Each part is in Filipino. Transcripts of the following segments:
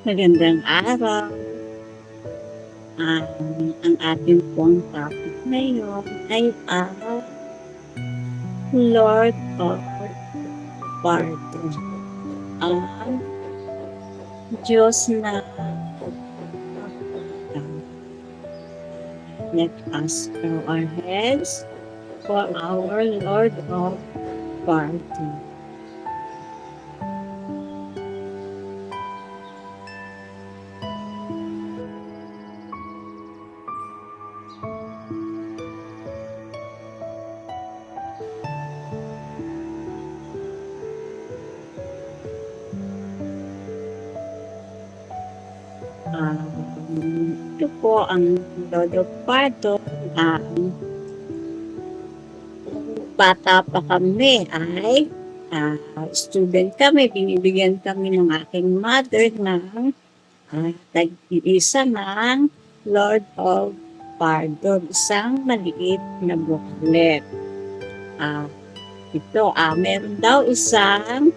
Magandang araw. Ang ating pong topic ngayon ay ang Lord of Pardon. Ang Diyos na let us bow our heads for our Lord of Pardon. Ito po ang Lord of Pardon. Bata pa kami ay student kami, binibigyan kami ng aking mother ng tag-iisa ng Lord of Pardon, isang maliit na booklet. Meron daw isang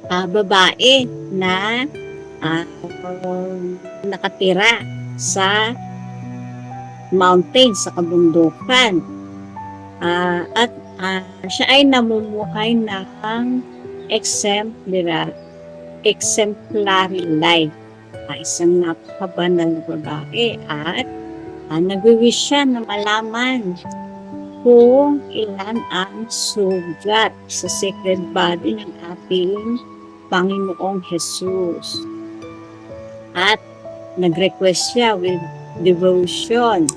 babae na nakatira sa mountain, sa kabundukan. At siya ay namumuhay ng exemplary life. Isang napakabanal na babae at nag-wish siya na malaman kung ilan ang sugat sa sacred body ng ating Panginoong Jesus. At nag-request siya with devotion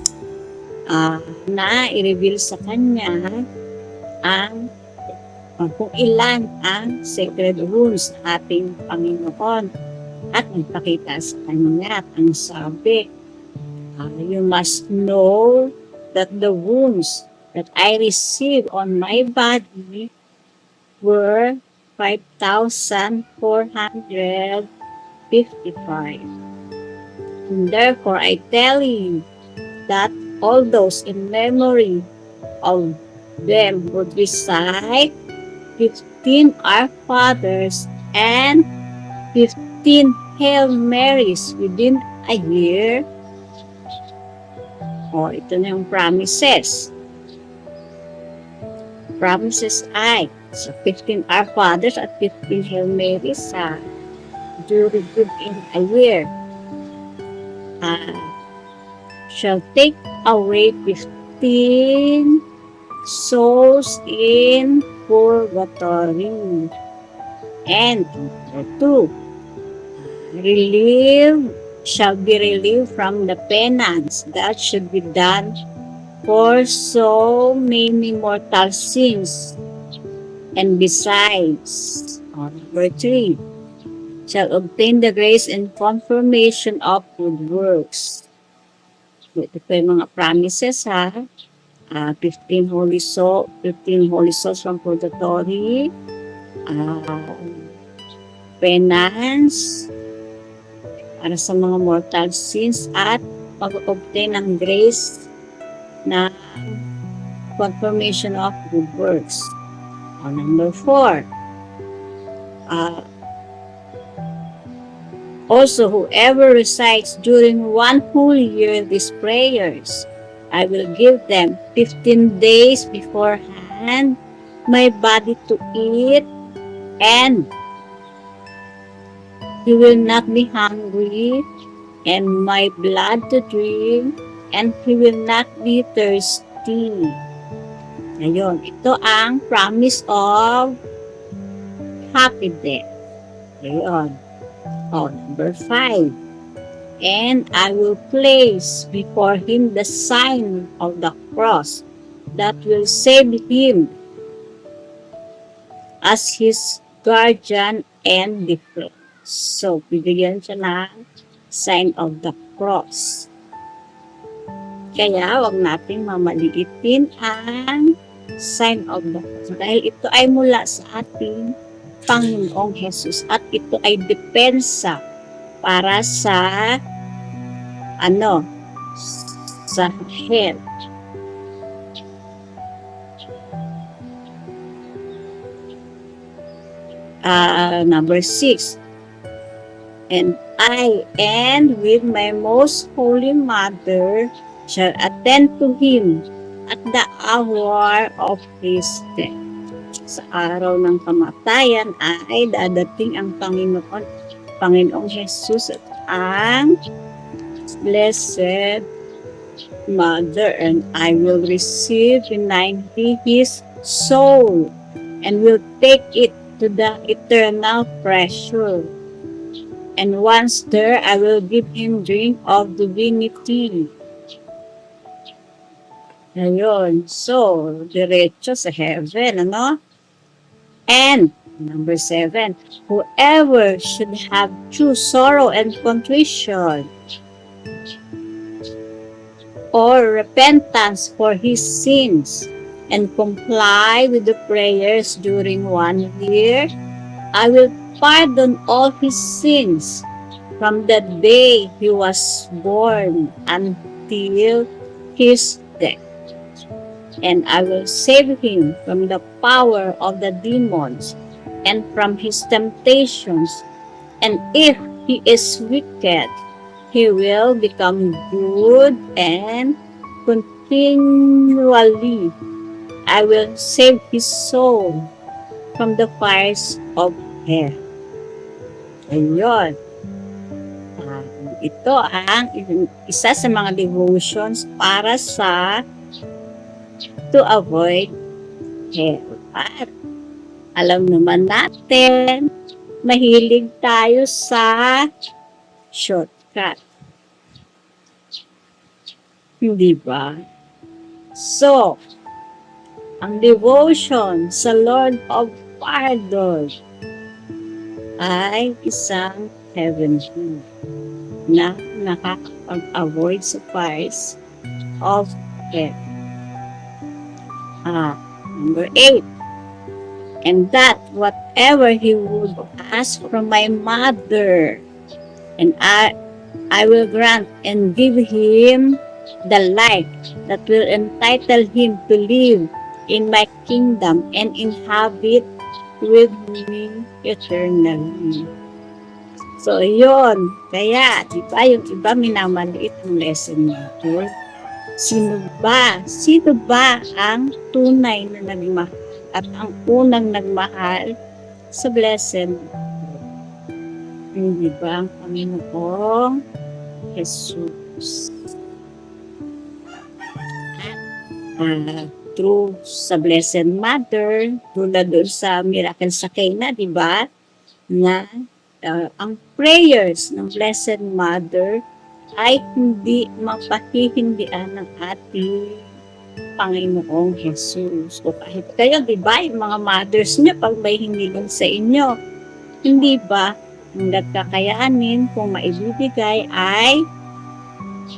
na i-reveal sa kanya ang kung ilan ang sacred wounds ng ating Panginoon. At nagpakita sa kanya at ang sabi, you must know that the wounds that I received on my body were 5,455. And therefore, I tell you that all those in memory of them would recite 15 Our Fathers and 15 Hail Marys within a year. Ito na yung promises. Promises ay so 15 Our Fathers at 15 Hail Marys during within a year. Shall take away 15 souls in purgatory. And number 2, shall be relieved from the penance that should be done for so many mortal sins. And besides, number 3, shall obtain the grace and confirmation of good works. Ito po yung mga promises 15 holy souls from purgatory, penance para sa mga mortal sins at pag-obtain ng grace na confirmation of good works. Number 4, also whoever recites during one whole year these prayers, I will give them 15 days beforehand my body to eat, and he will not be hungry, and my blood to drink, and he will not be thirsty. Ngayon, ito ang promise of happy death. Ngayon, number 5. And I will place before him the sign of the cross that will save him as his guardian and defense. So, bibigyan siya ng sign of the cross. Kaya, wag natin mamaliitin ang sign of the cross. Dahil ito ay mula sa ating Panginoong Jesus at ito ay depensa para sa sa health. Number 6. And I, and with my most holy mother, shall attend to him at the hour of his death. Sa araw ng kamatayan ay dadating ang Panginoong Jesus at ang Blessed Mother, and I will receive benignly his soul and will take it to the eternal treasure. And once there, I will give him drink of divinity. Ayun. So, diretso sa heaven, ano? And, number 7, whoever should have true sorrow and contrition or repentance for his sins and comply with the prayers during 1 year, I will pardon all his sins from the day he was born until his death. And I will save him from the power of the demons and from his temptations. And if he is wicked, he will become good, and continually I will save his soul from the fires of hell. Ayun. Ito ang isa sa mga devotions para sa to avoid hell. At alam naman natin, mahilig tayo sa shortcut. Hindi ba? So, ang devotion sa Lord of Pardon ay isang heavenly na nakakapag-avoid sa fires of hell. Number 8. And that whatever he would ask from my mother, and I will grant and give him the life that will entitle him to live in my kingdom and inhabit with me eternally. So, yun. Kaya, di ba, yung iba minamaliit ang lesson nito. Sino ba? Sino ba ang tunay na nagmahal at ang unang nagmahal sa blessed? Hindi ba ang Panginoong Jesus? Through sa Blessed Mother, tulad doon sa Miracle sa Cana, di ba? Na ang prayers ng Blessed Mother ay hindi mapahihindian ng ating Panginoong Jesus. O kahit kayo, di ba, yung mga mothers niyo, pag may hiniling sa inyo, hindi ba, hanggat kakayanin, kung maibibigay, ay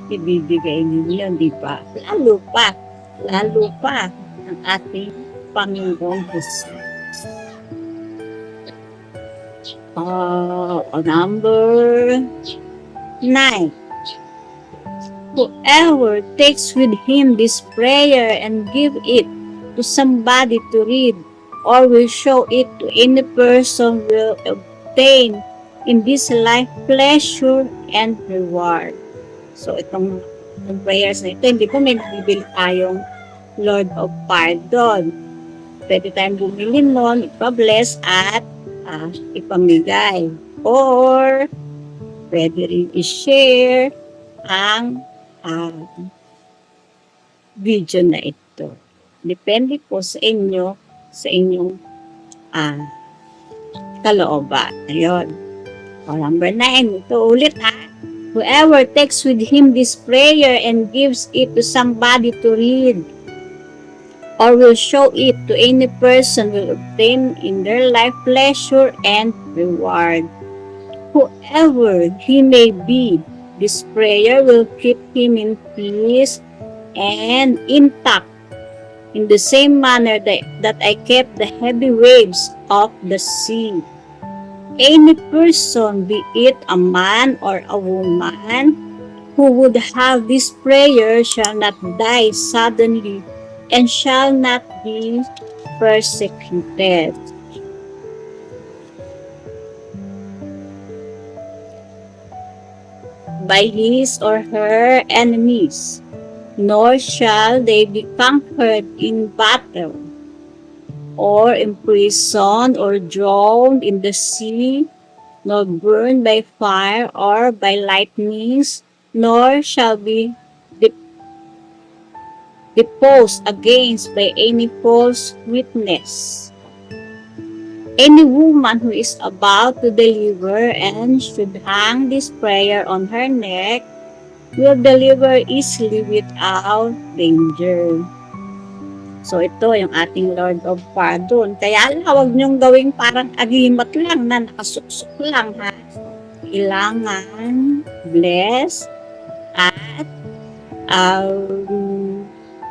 ibibigay ninyo, di ba? Lalo pa ang ating Panginoong Jesus. Number 9. Whoever takes with him this prayer and give it to somebody to read or will show it to any person will obtain in this life pleasure and reward. So itong prayers na ito, hindi po may bibili tayong Lord of Pardon. Pwede tayong bumili nun, ipa-bless at ipamigay. Or pwede rin i-share ang video na ito. Depende po sa inyo, sa inyong kalooban. Ayun. Number 9. Ito ulit Whoever takes with him this prayer and gives it to somebody to read or will show it to any person will obtain in their life pleasure and reward. Whoever he may be, this prayer will keep him in peace and intact in the same manner that I kept the heavy waves of the sea. Any person, be it a man or a woman, who would have this prayer shall not die suddenly and shall not be persecuted. by his or her enemies, nor shall they be conquered in battle, or imprisoned, or drowned in the sea, nor burned by fire or by lightnings, nor shall be deposed against by any false witness. Any woman who is about to deliver and should hang this prayer on her neck will deliver easily without danger. So ito yung ating Lord of Pardon. Kaya lang, huwag niyong gawing parang agimat lang na nakasuksok lang ha. Kailangan bless at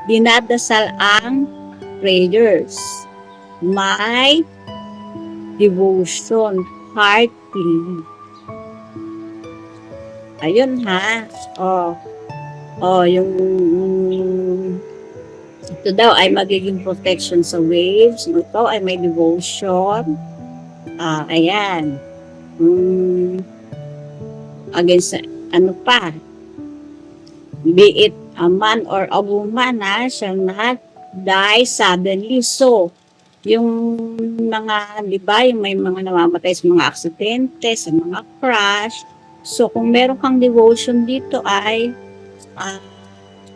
dinadasal ang prayers. May devotion, heartily. Ayun ha. Yung ito daw ay magiging protection sa waves. Ito ay may devotion. Ayan. Against, ano pa? Be it a man or a woman, shall not die suddenly. So, yung mga, di ba, yung may mga namamatay sa mga aksidente, sa mga crash. So, kung meron kang devotion dito ay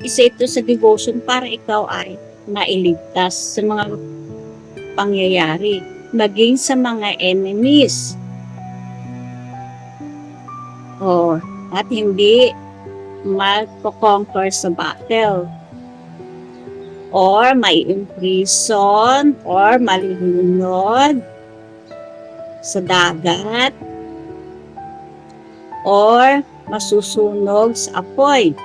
isa ito sa devotion para ikaw ay mailigtas sa mga pangyayari, maging sa mga enemies. At hindi magpo-conquer sa battle, or may imprison, or malilunod sa dagat, or masusunog sa apoy,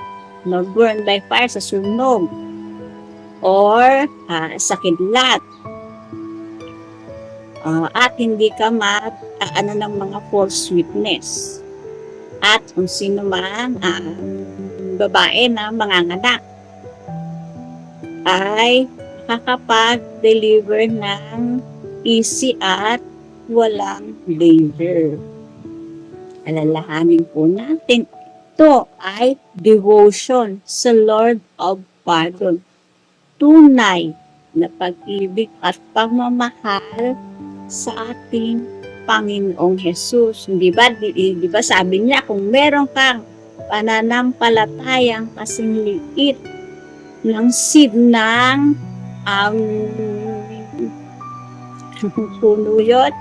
nor burned by fire sa sunog, or sa kidlat, at hindi ka ng mga false witness, at kung sino man babae na manganganak ay makakapag-deliver ng easy at walang danger. Alalahanin po natin, ito ay devotion sa Lord of Pardon. Tunay na pag-ibig at pagmamahal sa ating Panginoong Jesus. Di ba sabi niya, kung meron kang pananampalatayang kasing liit ng seed ng puno yun,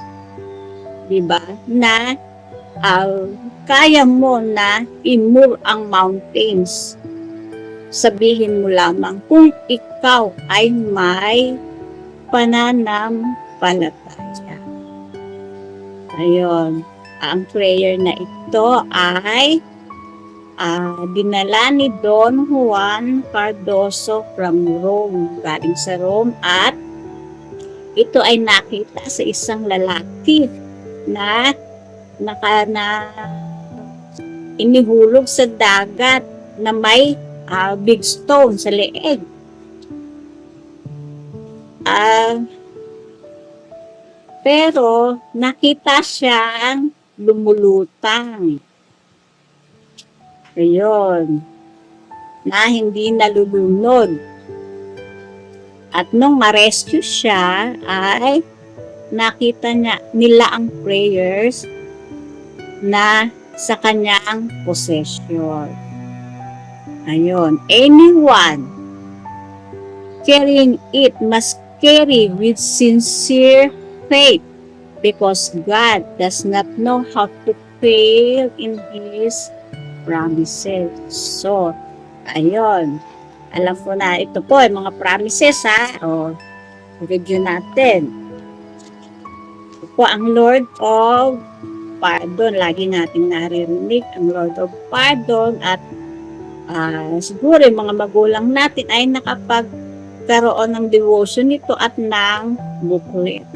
di ba, na kaya mo na i-move ang mountains. Sabihin mo lamang kung ikaw ay may pananampalataya. Ayun. Ang prayer na ito ay dinala ni Don Juan Cardoso from Rome. Galing sa Rome, at ito ay nakita sa isang lalaki na inihulog sa dagat na may big stone sa leeg. Pero nakita siyang lumulutang. Ayun. Na hindi nalulunod. At nung ma-rescue siya, ay nakita nila ang prayers na sa kanyang possession. Ayun. Anyone carrying it must carry with sincere faith, because God does not know how to fail in His promises. So, ayun. Alam ko na, ito po ay mga promises review natin. Ito po ang Lord of Pardon. Lagi nating naririnig ang Lord of Pardon, at siguro yung mga magulang natin ay nakapagkaroon ng devotion nito at ng booklet.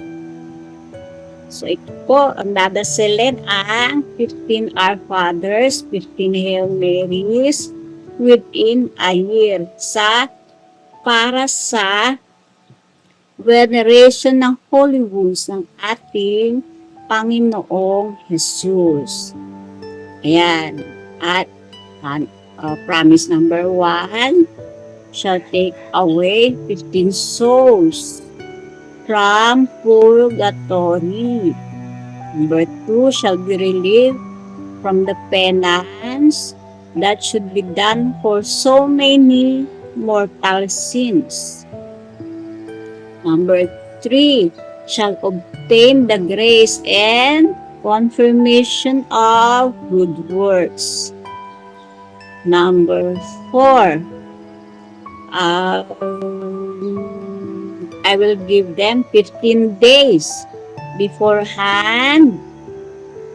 So ito po, ang dadasalin ang 15 Our Fathers, 15 Hail Marys within a year para sa veneration ng Holy Wounds ng ating Panginoong Jesus. Ayan. At And, promise number 1 shall take away 15 souls from purgatory. Number 2 shall be relieved from the penance that should be done for so many mortal sins. Number 3 shall obtain the grace and confirmation of good works. Number 4, I will give them 15 days beforehand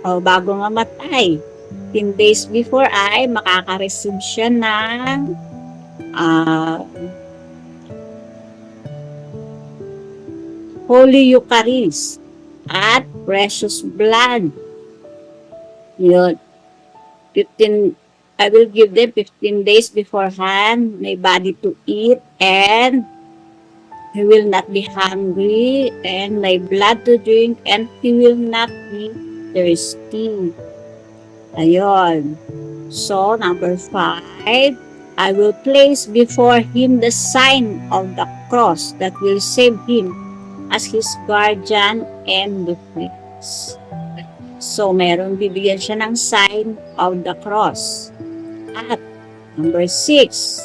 o bago mamatay. 15 days before ay makaka-receive siya ng Holy Eucharist at precious blood. Yun. 15, I will give them 15 days beforehand, may body to eat, and he will not be hungry, and my blood to drink, and he will not be thirsty. Ayun. So, number 5, I will place before him the sign of the cross that will save him as his guardian and defense. So, meron bibigyan siya ng sign of the cross. At number 6,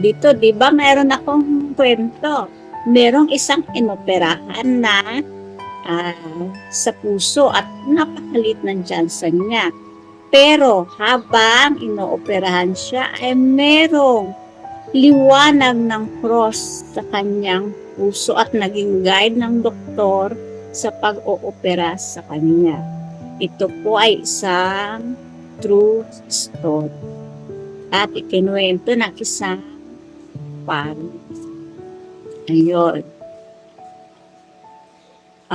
dito, di ba meron akong kwento? Merong isang inoperahan na sa puso at napakalit ng tiyansa niya. Pero habang inooperahan siya ay merong liwanag ng cross sa kanyang puso at naging guide ng doktor sa pag-oopera sa kanya. Ito po ay isang true story. At ikinuwento ng isang pari. Ayun.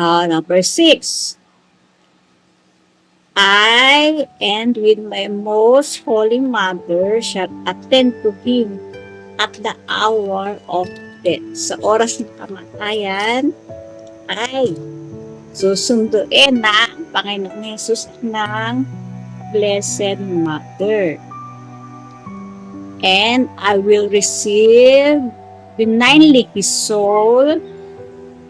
Number 6. I and with my most holy mother shall attend to him at the hour of death. Sa oras ng kamatayan ay susunduin ng Panginoong Hesus ng Blessed Mother. And I will receive benignly his soul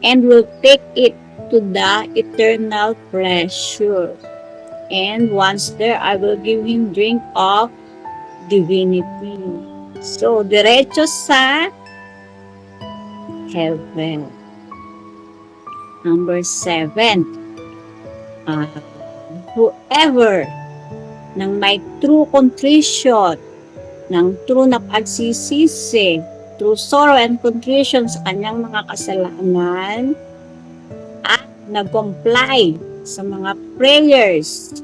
and will take it to the eternal pleasure. And once there, I will give him drink of divinity. So, diretso sa heaven. Number 7. Whoever nang may true contrition, ng true na pagsisisi, true sorrow and contrition sa kanyang mga kasalanan, at nag-comply sa mga prayers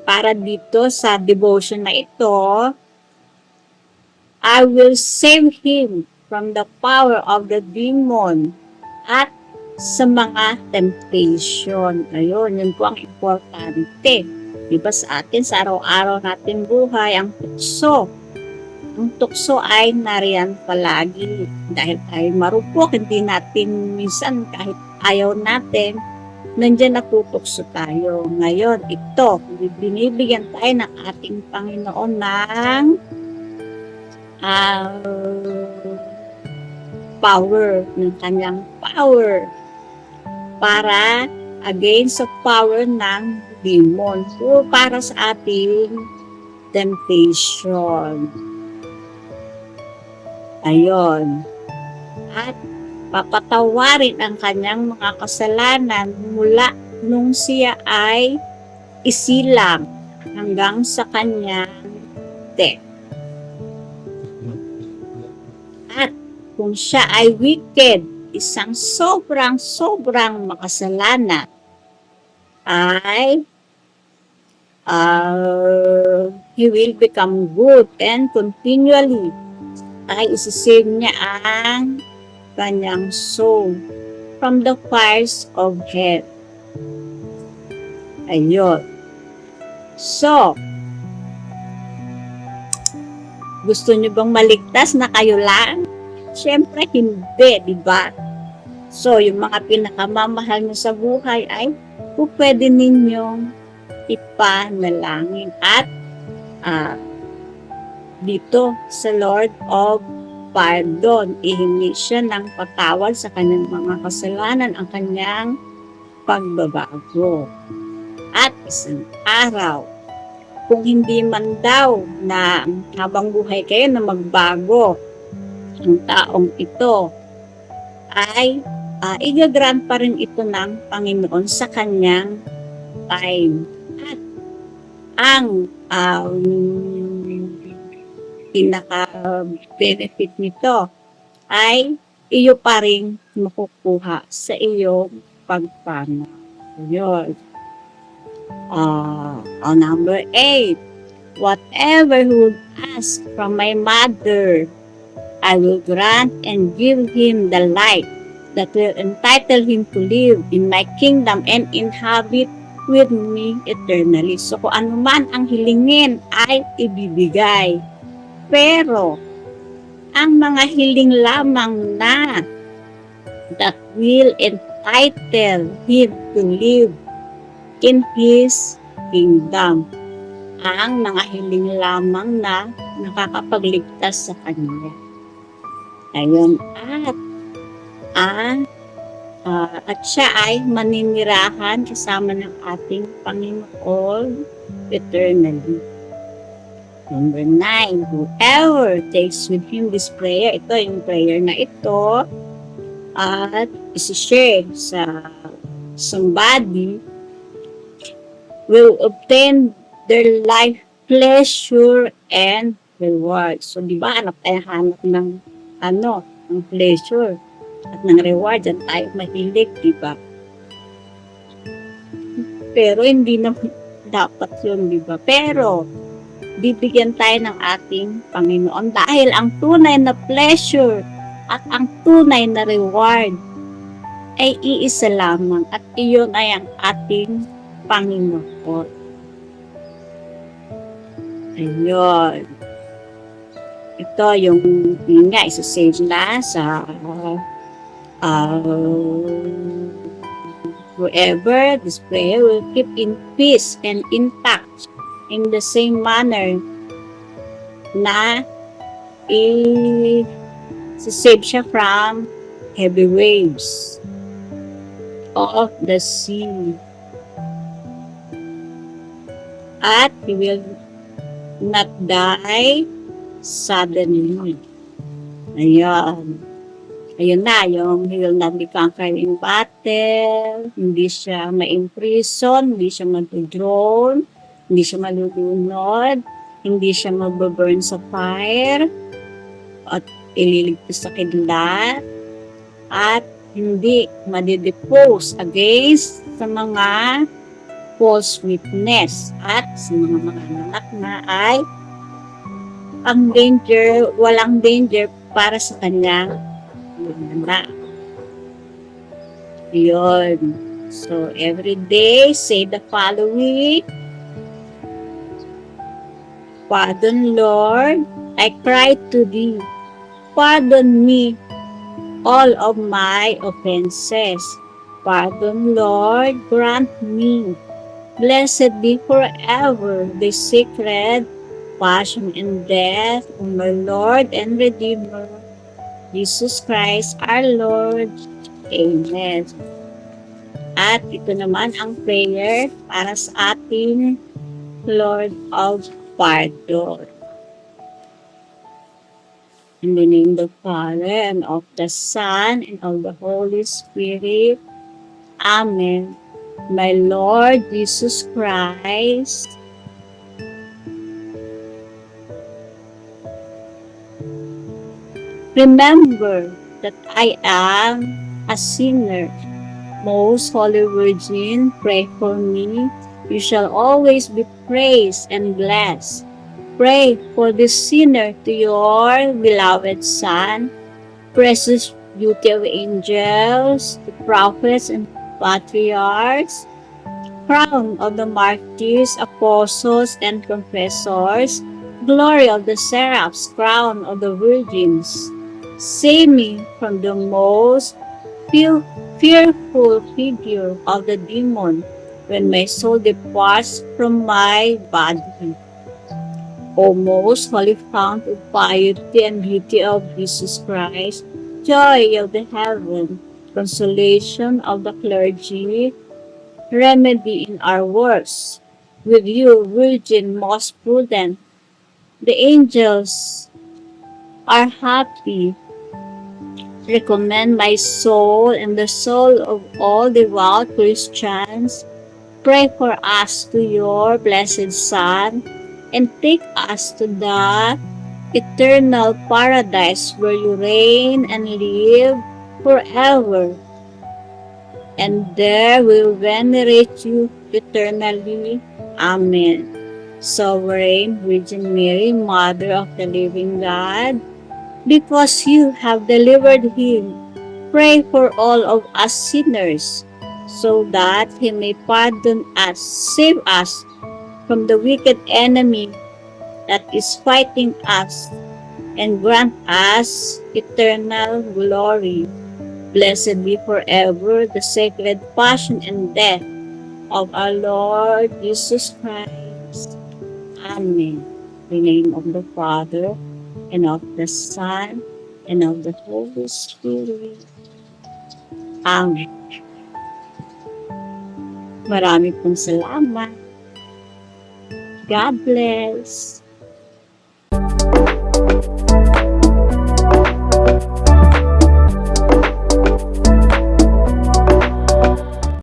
para dito sa devotion na ito, I will save him from the power of the demon at sa mga temptation. Ayun, yun po ang importante. Diba sa atin, sa araw-araw natin buhay, ang tukso. Ang tukso ay nariyan palagi. Dahil tayo marupok, hindi natin minsan kahit ayaw natin, nandiyan natutukso tayo. Ngayon, ito, binibigyan tayo ng ating Panginoon ng power, ng kanyang power para against sa power ng demon o para sa ating temptation. Ayon. At papatawarin ang kanyang mga kasalanan mula nung siya ay isilang hanggang sa kanyang death. At kung siya ay wicked, isang sobrang makasalanan, ay he will become good and continually ay isisave niya ang kanyang soul from the fires of hell. Ayun. So, gusto niyo bang maligtas na kayo lang? Siyempre hindi, di ba? So, yung mga pinakamamahal niyo sa buhay ay pwede ninyong ipanalangin at ah, dito sa Lord of Pardon, ihingi siya ng patawad sa kanyang mga kasalanan, ang kanyang pagbabago. At isang araw, kung hindi man daw na habang buhay kayo na magbago ang taong ito, ay igagrant pa rin ito ng Panginoon sa kanyang time. At ang pinaka-benefit nito ay iyo pa rin makukuha sa iyong pagpanaw. Yun. Number 8, whatever he would ask from my mother, I will grant and give him the light that will entitle him to live in my kingdom and inhabit with me eternally. So kung ano man ang hilingin ay ibibigay. Pero ang mga hiling lamang na that will entitle him to live in His kingdom. Ang mga hiling lamang na nakakapagligtas sa Kanya. Ayun. At siya ay maninirahan kasama ng ating Panginoon eternally. Number 9, whoever takes with him this prayer, ito yung prayer na ito, at isi-share sa somebody, will obtain their life pleasure and reward. So, di ba, hanap ng ng pleasure at ng reward, dyan tayo mahilig, di ba? Pero hindi na dapat yun, di ba? Pero, bibigyan tayo ng ating Panginoon dahil ang tunay na pleasure at ang tunay na reward ay iisa lamang at iyon ay ang ating Panginoon. Ayun. Ito yung nga, isa-save na sa whoever this prayer will keep in peace and intact in the same manner na i-save siya from heavy waves of the sea. At he will not die suddenly. Ayan. Ayun na, yung he will not be conquered in battle, hindi siya ma-imprison, hindi siya mag-drone, hindi siya malulunod, hindi siya mababurn sa fire, at ililigtas sa kidlat, at hindi madidepose against sa mga false witness, at sa mga anak na ay ang danger, walang danger para sa kanyang anak. Yun. So, every day, say the following. Pardon, Lord, I cry to Thee. Pardon me all of my offenses. Pardon, Lord, grant me. Blessed be forever the sacred passion and death of my Lord and Redeemer, Jesus Christ, our Lord. Amen. At ito naman ang prayer para sa ating Lord of Pardon. In the name of the Father, and of the Son, and of the Holy Spirit. Amen. My Lord Jesus Christ, remember that I am a sinner. Most Holy Virgin, pray for me. You shall always be praised and blessed. Pray for this sinner to your beloved Son, precious beauty of angels, the prophets and patriarchs, crown of the martyrs, apostles, and confessors, glory of the seraphs, crown of the virgins. Save me from the most fearful figure of the demon, when my soul departs from my body. O most holy fount of piety and beauty of Jesus Christ, joy of the heaven, consolation of the clergy, remedy in our works. With you, Virgin most prudent, the angels are happy. Recommend my soul and the soul of all devout Christians. Pray for us to your blessed Son, and take us to the eternal paradise where you reign and live forever. And there will venerate you eternally. Amen. Sovereign Virgin Mary, Mother of the living God, because you have delivered him, pray for all of us sinners, so that he may pardon us, save us from the wicked enemy that is fighting us, and grant us eternal glory. Blessed be forever the sacred passion and death of our Lord Jesus Christ. Amen. In the name of the Father, and of the Son, and of the Holy Spirit. Amen. Marami pong salamat. God bless.